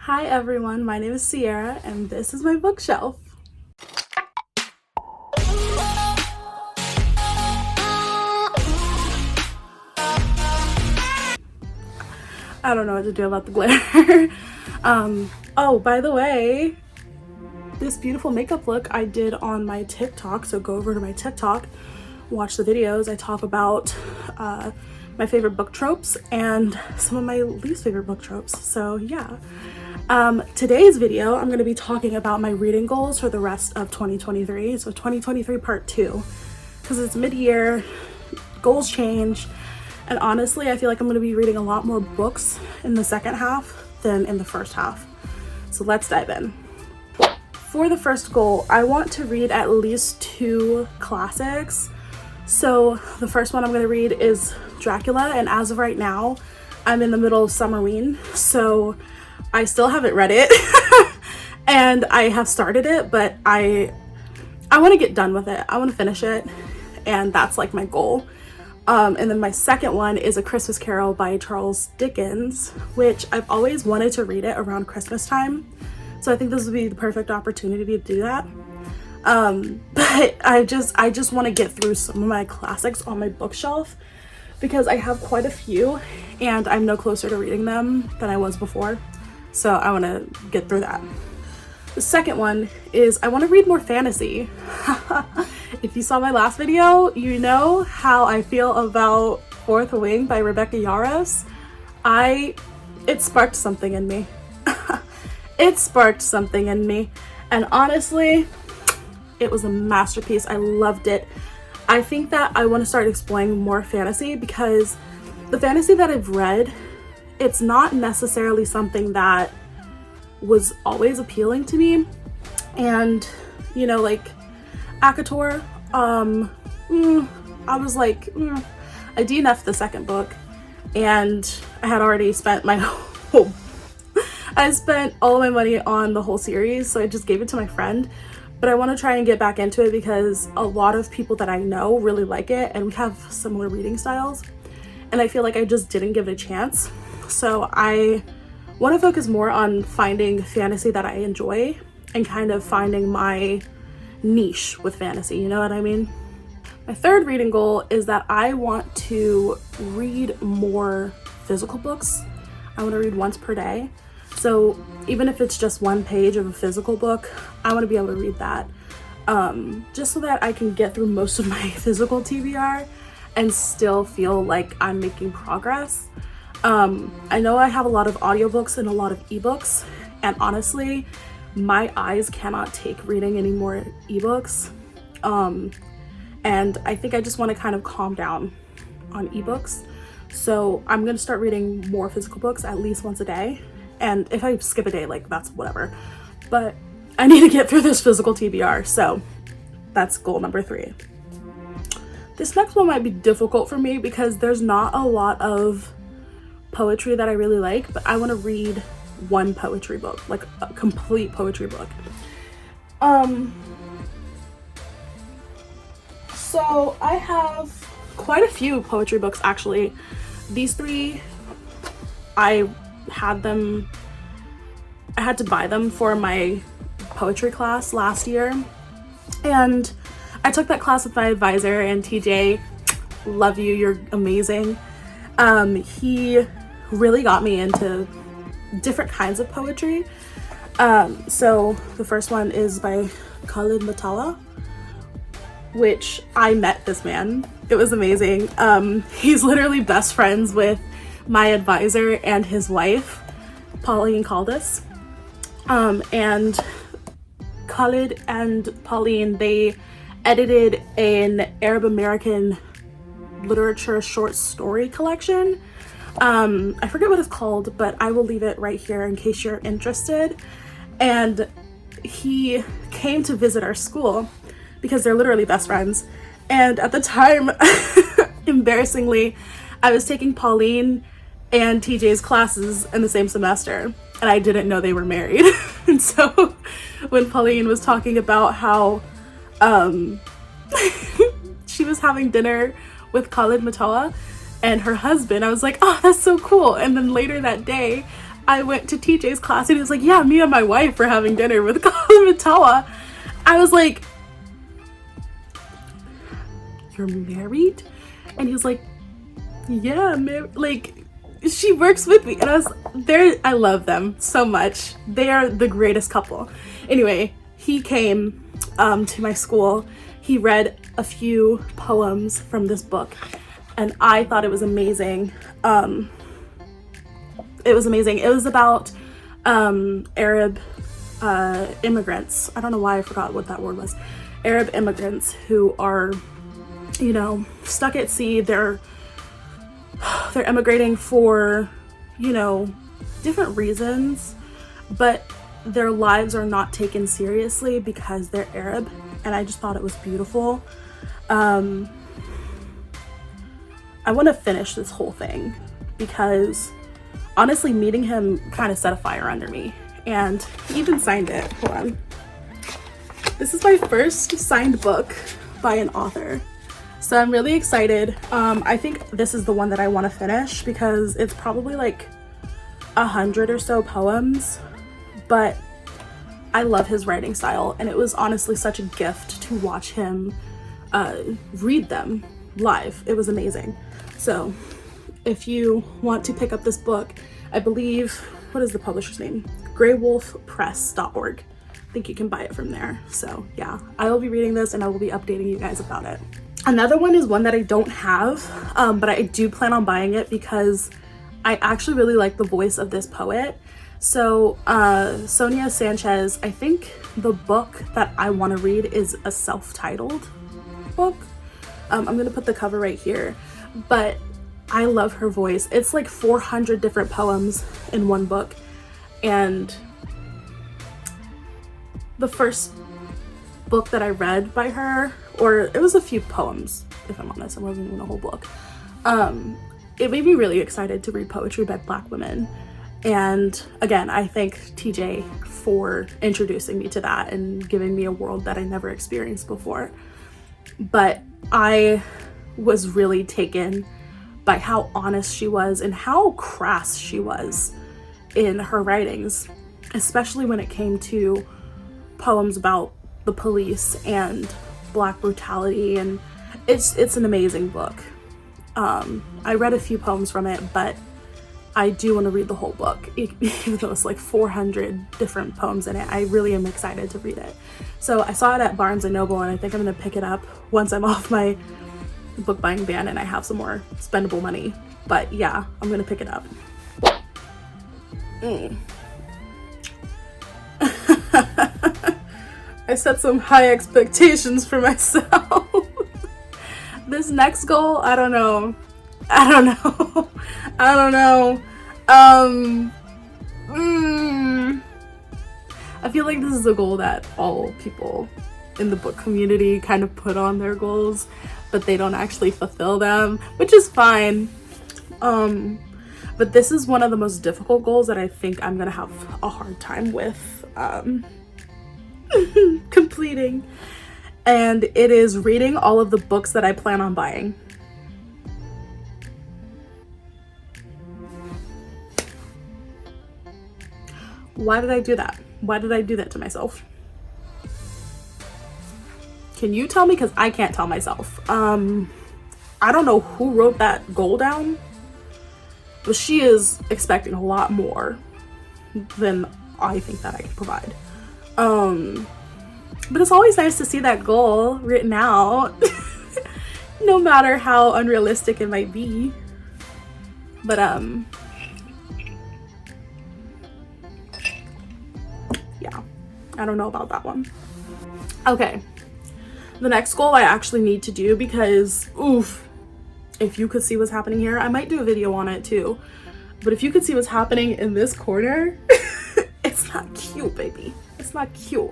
Hi everyone, my name is Sierra and this is my bookshelf. I don't know what to do about the glare. Oh, by the way, this beautiful makeup look I did on my TikTok, so go over to my TikTok, watch the videos. I talk about my favorite book tropes and some of my least favorite book tropes, so yeah. Today's video, I'm going to be talking about my reading goals for the rest of 2023, so 2023 part 2, because it's mid-year, goals change, and honestly, I feel like I'm going to be reading a lot more books in the second half than in the first half. So let's dive in. For the first goal, I want to read at least 2 classics. So the first one I'm going to read is Dracula, and as of right now, I'm in the middle of Summerween, so I still haven't read it. And I have started it, but I want to get done with it. I want to finish it, and that's like my goal. And then my second one is A Christmas Carol by Charles Dickens, which I've always wanted to read it around Christmas time. So I think this would be the perfect opportunity to do that. But I just want to get through some of my classics on my bookshelf because I have quite a few and I'm no closer to reading them than I was before. So I want to get through that. The second one is I want to read more fantasy. If you saw my last video, you know how I feel about Fourth Wing by Rebecca Yarros. It sparked something in me. It sparked something in me. And honestly, it was a masterpiece. I loved it. I think that I want to start exploring more fantasy because the fantasy that I've read, it's not necessarily something that was always appealing to me. And, you know, like Akator, I was like, I DNF'd the second book and I had already spent I spent all of my money on the whole series, so I just gave it to my friend. But I want to try and get back into it because a lot of people that I know really like it and we have similar reading styles. And I feel like I just didn't give it a chance. So I want to focus more on finding fantasy that I enjoy and kind of finding my niche with fantasy, you know what I mean? My third reading goal is that I want to read more physical books. I want to read once per day. So even if it's just 1 page of a physical book, I want to be able to read that just so that I can get through most of my physical TBR and still feel like I'm making progress. I know I have a lot of audiobooks and a lot of ebooks, and honestly, my eyes cannot take reading any more ebooks. And I think I just want to kind of calm down on ebooks. So I'm going to start reading more physical books at least once a day. And if I skip a day, like that's whatever. But I need to get through this physical TBR. So that's goal number 3. This next one might be difficult for me because there's not a lot of poetry that I really like, but I want to read one poetry book, like a complete poetry book. So I have quite a few poetry books actually. These 3, I had to buy them for my poetry class last year, and I took that class with my advisor, and TJ, love you, you're amazing. He really got me into different kinds of poetry. So the first one is by Khalid Matala, which I met this man. It was amazing. He's literally best friends with my advisor and his wife, Pauline Caldas. And Khalid and Pauline, they edited an Arab American literature short story collection. I forget what it's called, but I will leave it right here in case you're interested. And he came to visit our school because they're literally best friends. And at the time, embarrassingly, I was taking Pauline and TJ's classes in the same semester, and I didn't know they were married. And so when Pauline was talking about how she was having dinner with Khalid Matoa and her husband, I was like, oh, that's so cool. And then later that day, I went to TJ's class and he was like, yeah, me and my wife were having dinner with Matawa. I was like, you're married? And he was like, yeah, like, she works with me. And I was there. I love them so much. They are the greatest couple. Anyway, he came to my school. He read a few poems from this book and I thought it was amazing. It was amazing. It was about Arab immigrants. I don't know why I forgot what that word was. Arab immigrants who are, you know, stuck at sea. They're emigrating for, you know, different reasons, but their lives are not taken seriously because they're Arab. And I just thought it was beautiful. I want to finish this whole thing because honestly, meeting him kind of set a fire under me. And he even signed it. Hold on. This is my first signed book by an author. So I'm really excited. I think this is the one that I want to finish because it's probably like 100 or so poems, but I love his writing style. And it was honestly such a gift to watch him read them live. It was amazing. So if you want to pick up this book, I believe, what is the publisher's name? graywolfpress.org. I think you can buy it from there. So yeah, I will be reading this and I will be updating you guys about it. Another one is one that I don't have, but I do plan on buying it because I actually really like the voice of this poet. So Sonia Sanchez, I think the book that I want to read is a self-titled book. I'm going to put the cover right here, but I love her voice. It's like 400 different poems in one book. And the first book that I read by her, or it was a few poems, if I'm honest, it wasn't even a whole book. It made me really excited to read poetry by Black women. And again, I thank TJ for introducing me to that and giving me a world that I never experienced before. But I was really taken by how honest she was and how crass she was in her writings, especially when it came to poems about the police and Black brutality. And it's an amazing book. I read a few poems from it, but I do want to read the whole book, even though it's like 400 different poems in it. I really am excited to read it. So I saw it at Barnes & Noble, and I think I'm going to pick it up once I'm off my book buying ban and I have some more spendable money. But yeah, I'm going to pick it up. I set some high expectations for myself. This next goal, I don't know. I feel like this is a goal that all people in the book community kind of put on their goals, but they don't actually fulfill them, which is fine. But this is one of the most difficult goals that I think I'm gonna have a hard time with completing. And it is reading all of the books that I plan on buying. Why did I do that? Why did I do that to myself? Can you tell me? Because I can't tell myself. I don't know who wrote that goal down, but she is expecting a lot more than I think that I can provide. But it's always nice to see that goal written out, no matter how unrealistic it might be. But yeah, I don't know about that one. Okay, the next goal I actually need to do, because oof, if you could see what's happening here, I might do a video on it too, but if you could see what's happening in this corner, it's not cute, baby. It's not cute.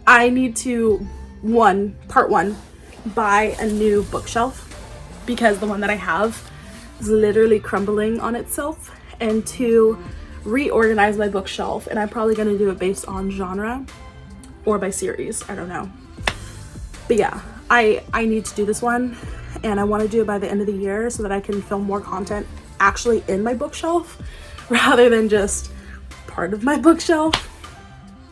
I need to, part one, buy a new bookshelf because the one that I have is literally crumbling on itself, and to reorganize my bookshelf, and I'm probably going to do it based on genre or by series. I don't know. But yeah, I need to do this one, and I want to do it by the end of the year so that I can film more content actually in my bookshelf rather than just part of my bookshelf.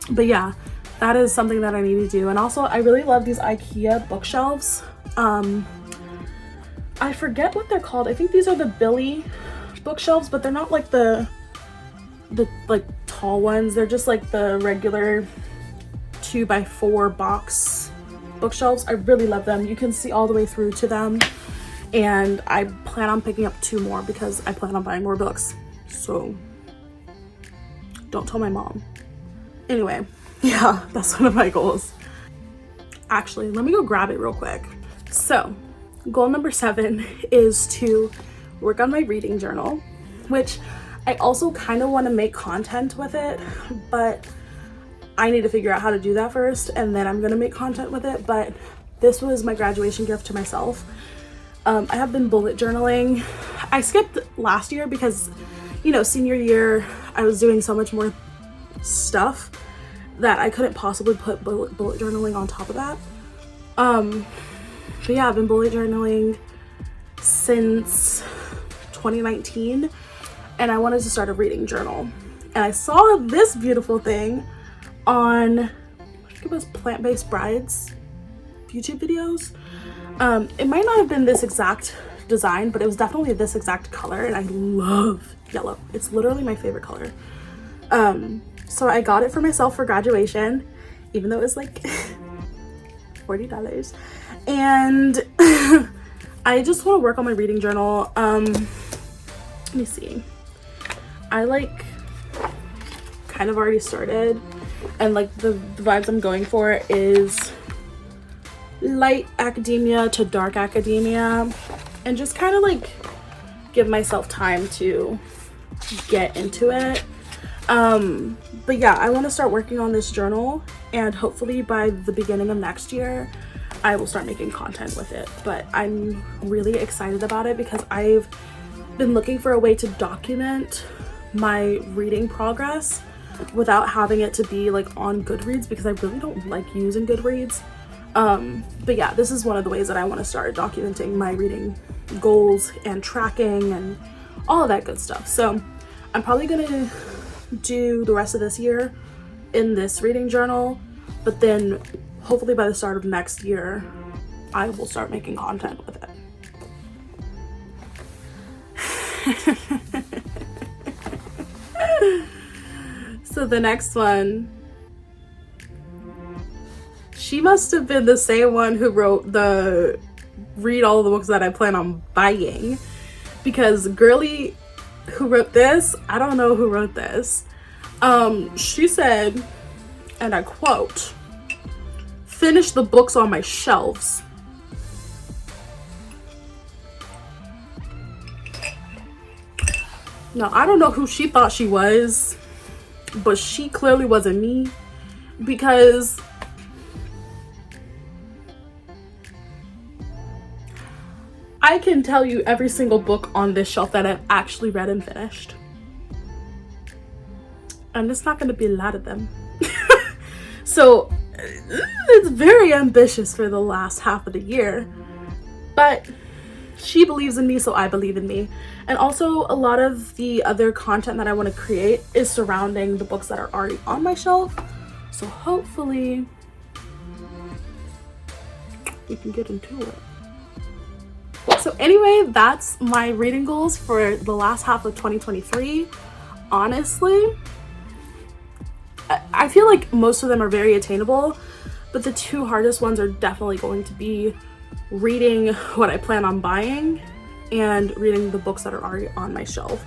But yeah, that is something that I need to do. And also I really love these IKEA bookshelves. I forget what they're called. I think these are the Billy bookshelves, but they're not like the like tall ones. They're just like the regular 2x4 box bookshelves. I really love them. You can see all the way through to them, and I plan on picking up 2 more because I plan on buying more books. So don't tell my mom. Anyway, yeah, that's one of my goals. Actually, let me go grab it real quick. So goal number 7 is to work on my reading journal, which I also kind of want to make content with it, but I need to figure out how to do that first, and then I'm gonna make content with it. But this was my graduation gift to myself. I have been bullet journaling. I skipped last year because, you know, senior year I was doing so much more stuff that I couldn't possibly put bullet journaling on top of that. But yeah, I've been bullet journaling since 2019, and I wanted to start a reading journal. And I saw this beautiful thing on, I think it was Plant-Based Brides YouTube videos. It might not have been this exact design, but it was definitely this exact color, and I love yellow. It's literally my favorite color. So I got it for myself for graduation, even though it was like $40. And I just want to work on my reading journal. Let me see. I like kind of already started, and like the vibes I'm going for is light academia to dark academia, and just kind of like give myself time to get into it. But yeah, I want to start working on this journal, and hopefully by the beginning of next year I will start making content with it. But I'm really excited about it because I've been looking for a way to document my reading progress without having it to be like on Goodreads, because I really don't like using Goodreads. But yeah, this is one of the ways that I want to start documenting my reading goals and tracking and all of that good stuff. So I'm probably gonna do the rest of this year in this reading journal, but then hopefully by the start of next year I will start making content with it. So the next one, she must have been the same one who wrote the read all the books that I plan on buying, because girly who wrote this, I don't know who wrote this. She said, and I quote, "Finish the books on my shelves." Now, I don't know who she thought she was, but she clearly wasn't me, because I can tell you every single book on this shelf that I've actually read and finished. And it's not going to be a lot of them. So it's very ambitious for the last half of the year. But she believes in me, so I believe in me. And also a lot of the other content that I want to create is surrounding the books that are already on my shelf. So hopefully we can get into it. So anyway, that's my reading goals for the last half of 2023. Honestly, I feel like most of them are very attainable, but the 2 hardest ones are definitely going to be reading what I plan on buying and reading the books that are already on my shelf.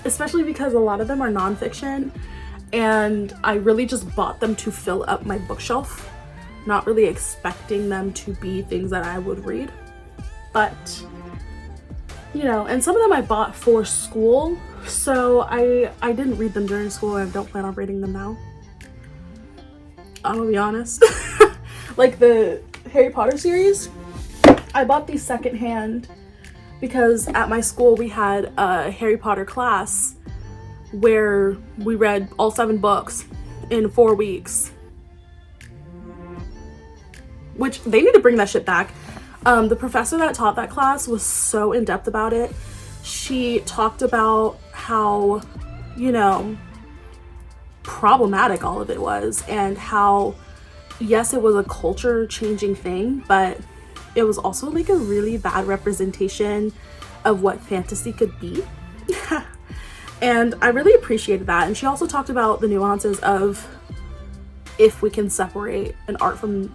Especially because a lot of them are nonfiction, and I really just bought them to fill up my bookshelf, not really expecting them to be things that I would read. But you know, and some of them I bought for school, so I didn't read them during school, and I don't plan on reading them now. I'm gonna be honest. Like the Harry Potter series, I bought these secondhand because at my school we had a Harry Potter class where we read all 7 books in 4 weeks. Which they need to bring that shit back. The professor that taught that class was so in-depth about it. She talked about how, you know, problematic all of it was, and how, yes, it was a culture changing thing, but it was also like a really bad representation of what fantasy could be. And I really appreciated that. And she also talked about the nuances of if we can separate an art from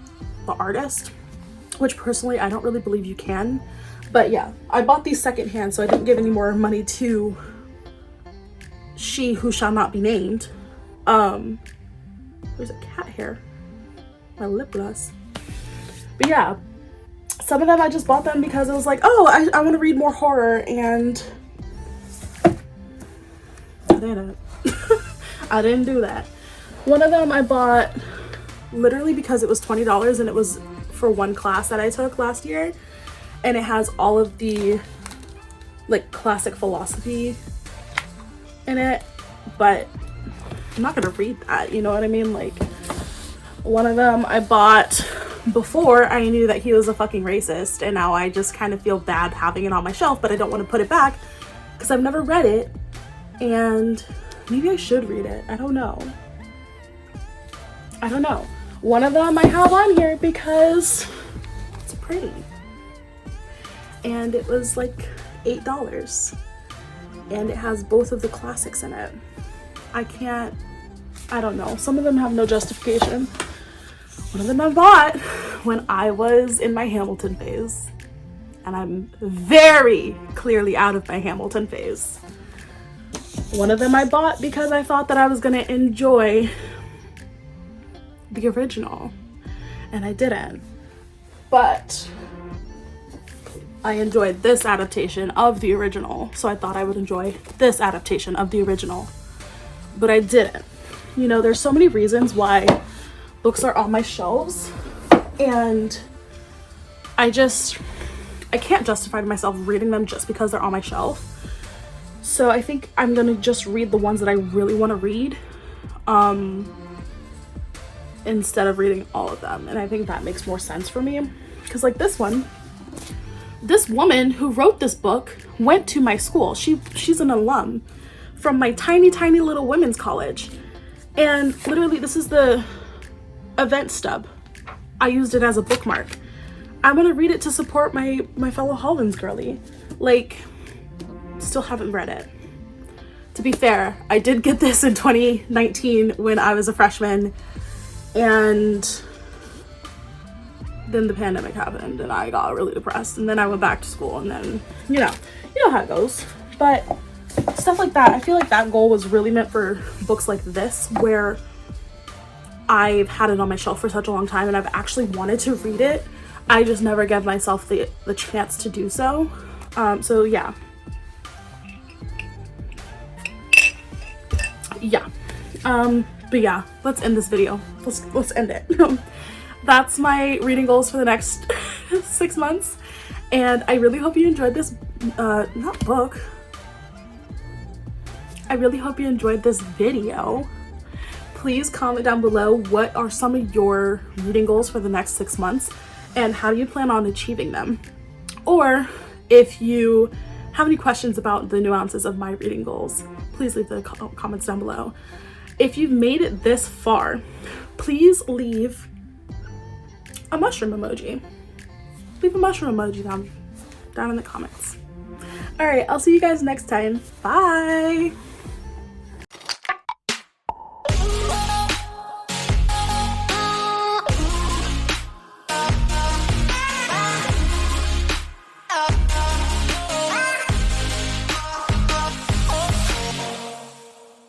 the artist, which personally I don't really believe you can. But yeah, I bought these secondhand, so I didn't give any more money to she who shall not be named. There's a cat hair. My lip gloss. But yeah, some of them I just bought them because it was like, oh, I want to read more horror, and I didn't. I didn't do that. One of them I bought literally because it was $20 and it was for one class that I took last year, and it has all of the like classic philosophy in it, but I'm not gonna read that, you know what I mean? Like, one of them I bought before I knew that he was a fucking racist, and now I just kind of feel bad having it on my shelf, but I don't want to put it back because I've never read it, and maybe I should read it. I don't know. One of them I have on here because it's pretty, and it was like $8, and it has both of the classics in it. I don't know. Some of them have no justification. One of them I bought when I was in my Hamilton phase, and I'm very clearly out of my Hamilton phase. One of them I bought because I thought that I was gonna enjoy the original, and I didn't. But I enjoyed this adaptation of the original, so I thought I would enjoy this adaptation of the original, but I didn't. You know, there's so many reasons why books are on my shelves, and I can't justify to myself reading them just because they're on my shelf. So I think I'm gonna just read the ones that I really want to read, instead of reading all of them. And I think that makes more sense for me, because like this woman who wrote this book went to my school. She's an alum from my tiny little women's college, and literally this is the event stub. I used it as a bookmark. I'm gonna read it to support my fellow Hollins girly. Like, still haven't read it. To be fair, I did get this in 2019 when I was a freshman, and then the pandemic happened and I got really depressed, and then I went back to school, and then you know how it goes. But stuff like that, I feel like that goal was really meant for books like this, where I've had it on my shelf for such a long time and I've actually wanted to read it. I just never gave myself the chance to do so. So yeah. But yeah, let's end this video. Let's end it. That's my reading goals for the next 6 months, and I really hope you enjoyed this not book. I really hope you enjoyed this video. Please comment down below what are some of your reading goals for the next 6 months, and how do you plan on achieving them? Or if you have any questions about the nuances of my reading goals, please leave the comments down below. If you've made it this far, please leave a mushroom emoji. Leave a mushroom emoji down in the comments. All right, I'll see you guys next time. Bye.